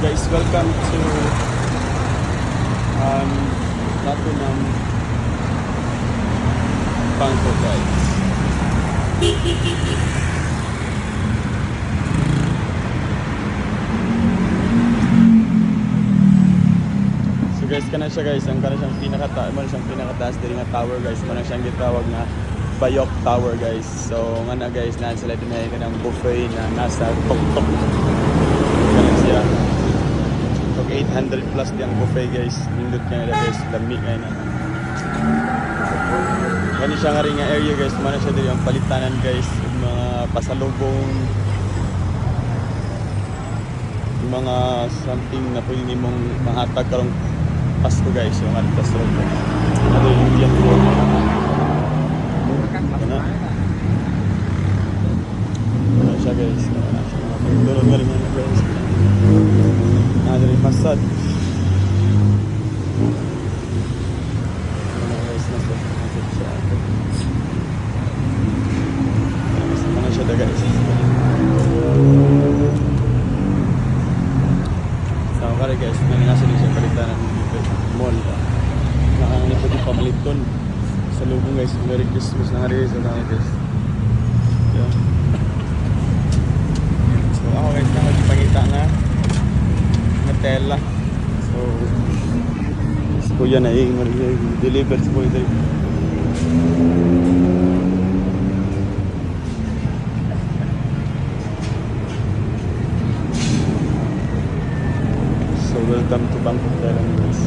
Guys, welcome to Latunam Bangkok, guys. So guys, kana siya guys, ang kana siyang pinakataas diri nga tower guys, man siyang gitawag na Bayok Tower guys. So nga na guys, na sila dinay kanang buffet na nasa tok-tok. Kana siya. 800 plus diyang buffet guys. Nindot kaya na guys, lami kaya na. Kani siya nga rin nga area guys, mana siya diri ang palitanan guys, mga pasalubong, mga something na pwede nimong mahatag karong Pasko guys, yung ating pasalubong. Ano yung diyan po? Ano siya guys? Tulog nga rin mga guys. Ada rin masad. Mana siya da guys. So kare guys, may nasa din siya palitanan dito. Mall. Nakangani po din pamaliton. Sa lubong guys, Merry Christmas na nga rin guys. Yeah. So ako guys, nakagipagita na tela. So kuya na deliver sa kuya dito. So welcome to Bangkok Thailand guys.